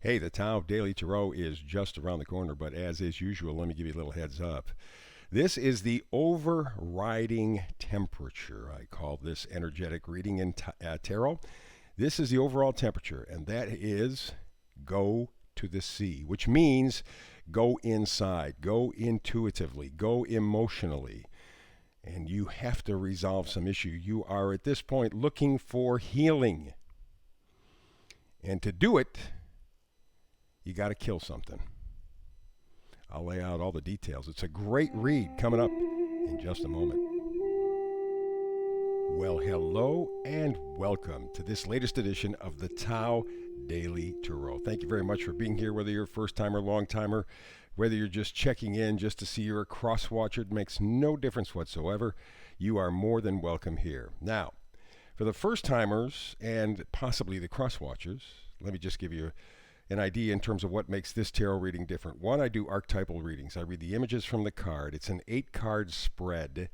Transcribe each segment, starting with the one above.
Hey, the Tao Daily Tarot is just around the corner, but as is usual, let me give you a little heads up. This is the overriding temperature. I call this energetic reading in tarot. This is the overall temperature, and that is go to the sea, which means go inside, go intuitively, go emotionally. And you have to resolve some issue. You are at this point looking for healing. And to do it, you got to kill something. I'll lay out all the details. It's a great read coming up in just a moment. Well, hello and welcome to this latest edition of the Tao Daily Tarot. Thank you very much for being here, whether you're a first timer, long timer, whether you're just checking in just to see you're a cross watcher. It makes no difference whatsoever. You are more than welcome here. Now, for the first timers and possibly the cross watchers, let me just give you an idea in terms of what makes this tarot reading different. One, I do archetypal readings. I read the images from the card. It's an 8-card spread.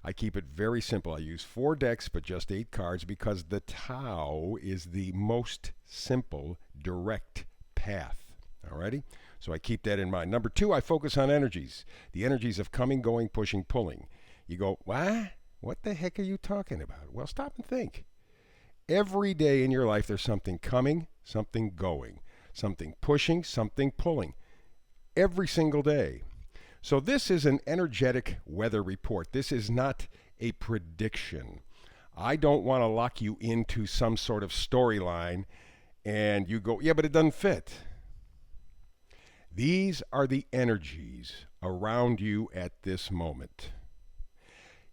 I keep it very simple. I use 4 decks, but just 8 cards because the Tao is the most simple, direct path. Alrighty? So I keep that in mind. Number 2, I focus on energies. The energies of coming, going, pushing, pulling. You go, what? What the heck are you talking about? Well, stop and think. Every day in your life, there's something coming, something going. Something pushing, something pulling. Every single day. So this is an energetic weather report. This is not a prediction. I don't want to lock you into some sort of storyline and you go, yeah, but it doesn't fit. These are the energies around you at this moment.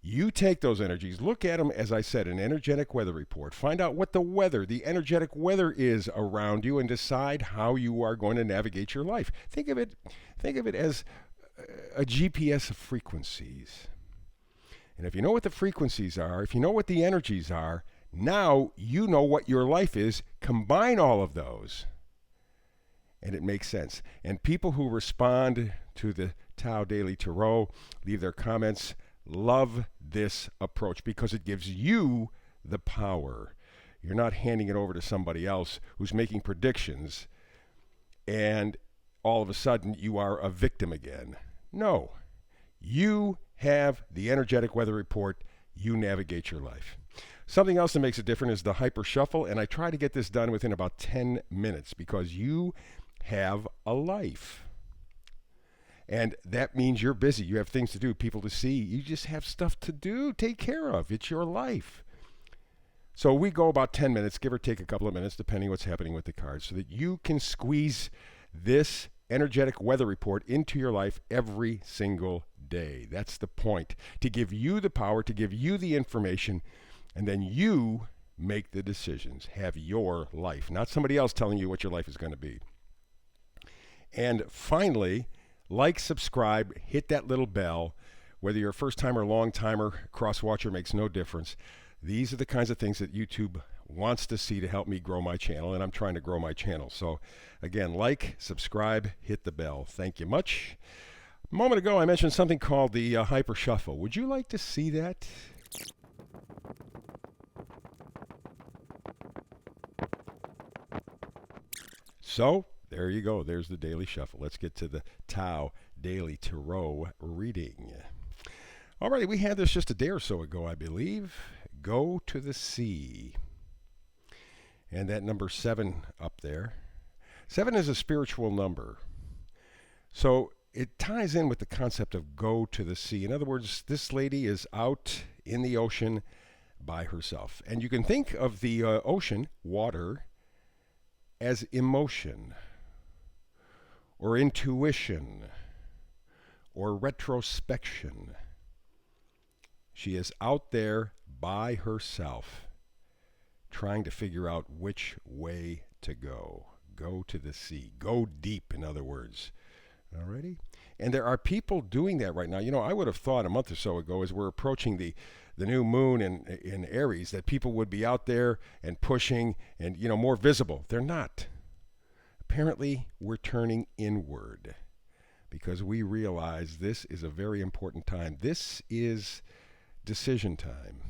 You take those energies, look at them, as I said, an energetic weather report. Find out what the energetic weather is around you, and decide how you are going to navigate your life. Think of it as a GPS of frequencies. And if you know what the frequencies are, if you know what the energies are, now you know what your life is. Combine all of those, and it makes sense. And people who respond to the Tao Daily Tarot, leave their comments, love this approach because it gives you the power. You're not handing it over to somebody else who's making predictions and all of a sudden you are a victim again. No. You have the energetic weather report. You navigate your life. Something else that makes it different is the hyper shuffle, and I try to get this done within about 10 minutes because you have a life. And that means you're busy. You have things to do, people to see. You just have stuff to do, take care of. It's your life. So we go about 10 minutes, give or take a couple of minutes, depending what's happening with the cards, so that you can squeeze this energetic weather report into your life every single day. That's the point, to give you the power, to give you the information, and then you make the decisions. Have your life, not somebody else telling you what your life is going to be. And finally, like, subscribe, hit that little bell. Whether you're a first timer, long timer, cross watcher, makes no difference. These are the kinds of things that YouTube wants to see to help me grow my channel, and I'm trying to grow my channel. So again, like, subscribe, hit the bell. Thank you much. A moment ago, I mentioned something called the Hyper Shuffle. Would you like to see that? So there you go. There's the Daily Shuffle. Let's get to the Tao Daily Tarot reading. Alrighty, we had this just a day or so ago, I believe. Go to the sea. And that number 7 up there. 7 is a spiritual number. So it ties in with the concept of go to the sea. In other words, this lady is out in the ocean by herself. And you can think of the ocean, water, as emotion, or intuition, or retrospection. She is out there by herself, trying to figure out which way to go. Go to the sea. Go deep, in other words. Alrighty? And there are people doing that right now. You know, I would have thought a month or so ago, as we're approaching the new moon in Aries, that people would be out there and pushing and, more visible. They're not. Apparently, we're turning inward because we realize this is a very important time. This is decision time.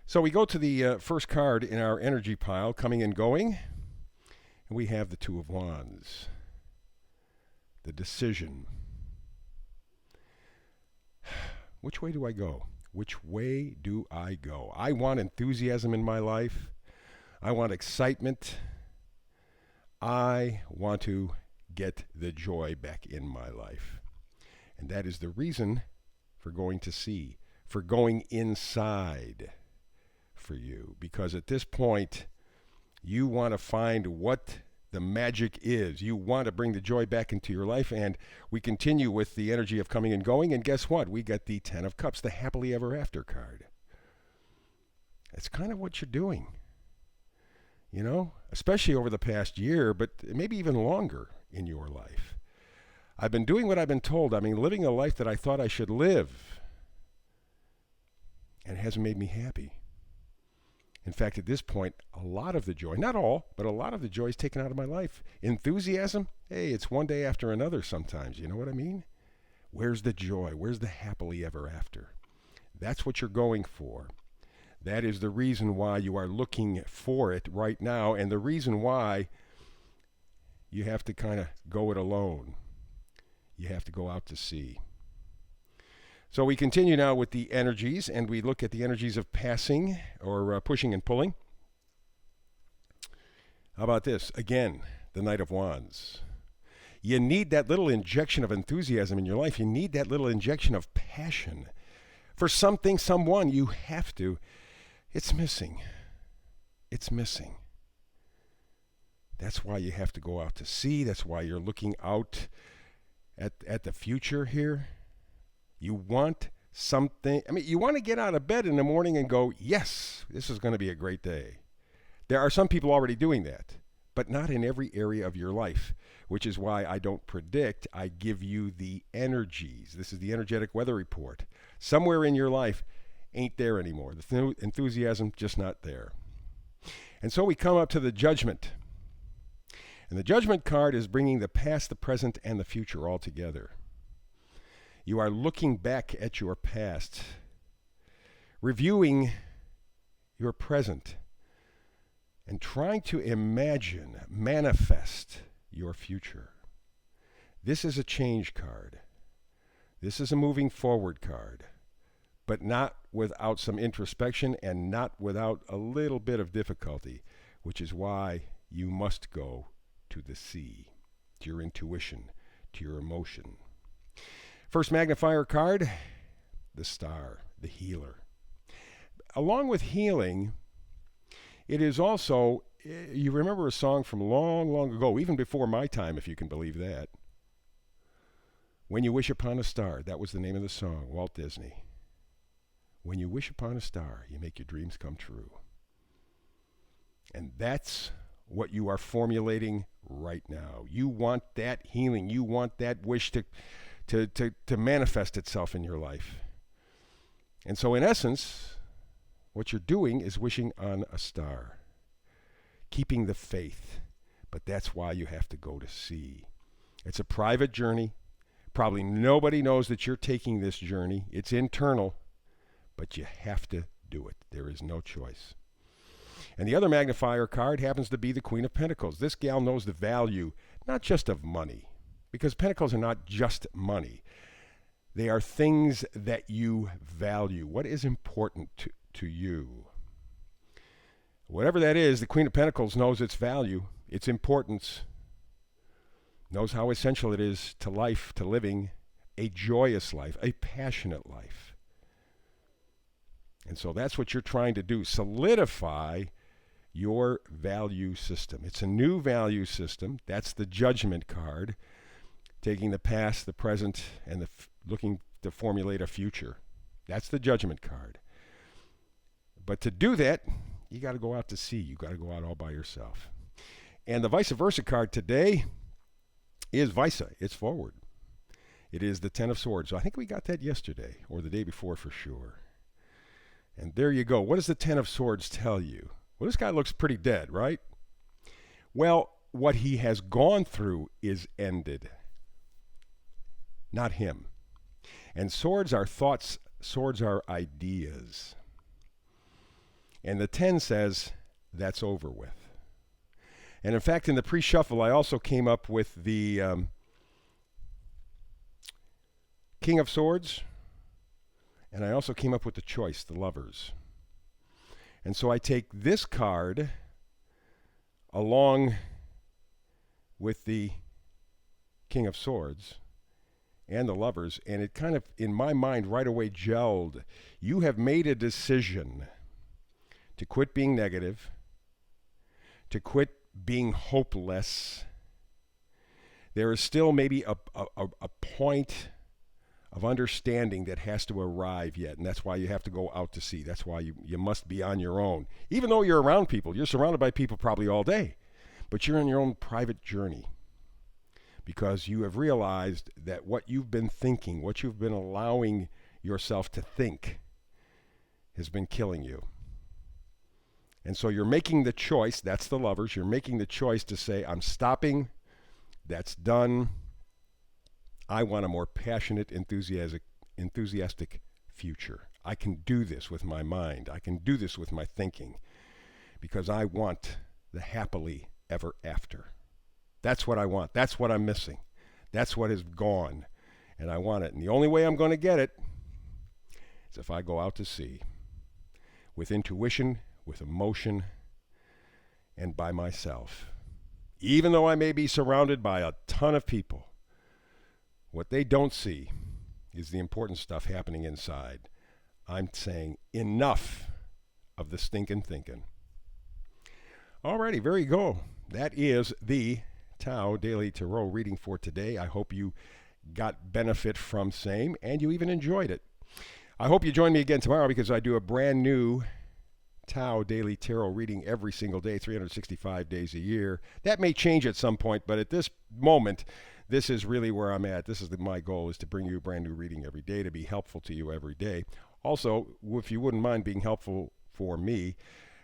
So we go to the first card in our energy pile, coming and going. And we have the Two of Wands, the decision. Which way do I go? Which way do I go? I want enthusiasm in my life. I want excitement. I want to get the joy back in my life. And that is the reason for going to sea, for going inside for you. Because at this point, you want to find what the magic is. You want to bring the joy back into your life. And we continue with the energy of coming and going. And guess what? We got the Ten of Cups, the happily ever after card. That's kind of what you're doing. You know, especially over the past year, but maybe even longer in your life. I've been doing what I've been told. I mean, living a life that I thought I should live. And it hasn't made me happy. In fact, at this point, a lot of the joy, not all, but a lot of the joy is taken out of my life. Enthusiasm, hey, it's one day after another sometimes. You know what I mean? Where's the joy? Where's the happily ever after? That's what you're going for. That is the reason why you are looking for it right now, and the reason why you have to kind of go it alone. You have to go out to sea. So we continue now with the energies, and we look at the energies of passing or pushing and pulling. How about this? Again, the Knight of Wands. You need that little injection of enthusiasm in your life. You need that little injection of passion. For something, someone, you have to. It's missing. It's missing. That's why you have to go out to sea. That's why you're looking out at the future here. You want something. I mean, you want to get out of bed in the morning and go, yes, this is going to be a great day. There are some people already doing that, but not in every area of your life, which is why I don't predict. I give you the energies. This is the energetic weather report. Somewhere in your life ain't there anymore. The enthusiasm just not there. And so we come up to the Judgment. And the Judgment card is bringing the past, the present, and the future all together. You are looking back at your past, reviewing your present, and trying to imagine, manifest your future. This is a change card. This is a moving forward card, but not without some introspection and not without a little bit of difficulty, which is why you must go to the sea, to your intuition, to your emotion. First magnifier card, the Star, the healer. Along with healing, it is also, you remember a song from long, long ago, even before my time, if you can believe that. When You Wish Upon a Star, that was the name of the song, Walt Disney. When you wish upon a star, you make your dreams come true. And that's what you are formulating right now. You want that healing. You want that wish to manifest itself in your life. And so in essence, what you're doing is wishing on a star, keeping the faith. But that's why you have to go to sea. It's a private journey. Probably nobody knows that you're taking this journey. It's internal, but you have to do it. There is no choice. And the other magnifier card happens to be the Queen of Pentacles. This gal knows the value, not just of money, because pentacles are not just money. They are things that you value. What is important to you? Whatever that is, the Queen of Pentacles knows its value, its importance, knows how essential it is to life, to living a joyous life, a passionate life. And so that's what you're trying to do, solidify your value system. It's a new value system. That's the Judgment card, taking the past, the present, and looking to formulate a future. That's the Judgment card. But to do that, you got to go out to sea. You got to go out all by yourself. And the vice versa card today is vice. It's forward. It is the Ten of Swords. So I think we got that yesterday or the day before for sure. And there you go. What does the Ten of Swords tell you? Well, this guy looks pretty dead, right? Well, what he has gone through is ended. Not him. And swords are thoughts. Swords are ideas. And the 10 says, that's over with. And in fact, in the pre-shuffle, I also came up with the King of Swords, and I also came up with the choice, the Lovers. And so I take this card along with the King of Swords and the Lovers, and it kind of, in my mind, right away gelled. You have made a decision to quit being negative, to quit being hopeless. There is still maybe a point of understanding that has to arrive yet, and that's why you have to go out to sea. That's why you must be on your own. Even though you're around people, you're surrounded by people probably all day, but you're on your own private journey because you have realized that what you've been thinking, what you've been allowing yourself to think has been killing you. And so you're making the choice, that's the Lovers, you're making the choice to say, I'm stopping, that's done. I want a more passionate, enthusiastic future. I can do this with my mind. I can do this with my thinking because I want the happily ever after. That's what I want. That's what I'm missing. That's what is gone. And I want it. And the only way I'm going to get it is if I go out to sea with intuition, with emotion, and by myself. Even though I may be surrounded by a ton of people, what they don't see is the important stuff happening inside. I'm saying enough of the stinking thinking. Alrighty, there you go. That is the Tao Daily Tarot reading for today. I hope you got benefit from same and you even enjoyed it. I hope you join me again tomorrow because I do a brand new Tao Daily Tarot reading every single day, 365 days a year. That may change at some point, but at this moment, this is really where I'm at. This is my goal, is to bring you a brand new reading every day, to be helpful to you every day. Also, if you wouldn't mind being helpful for me,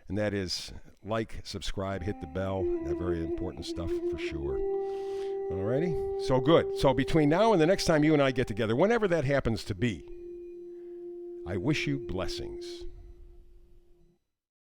and that is like, subscribe, hit the bell, that very important stuff for sure. Alrighty? So good. So between now and the next time you and I get together, whenever that happens to be, I wish you blessings.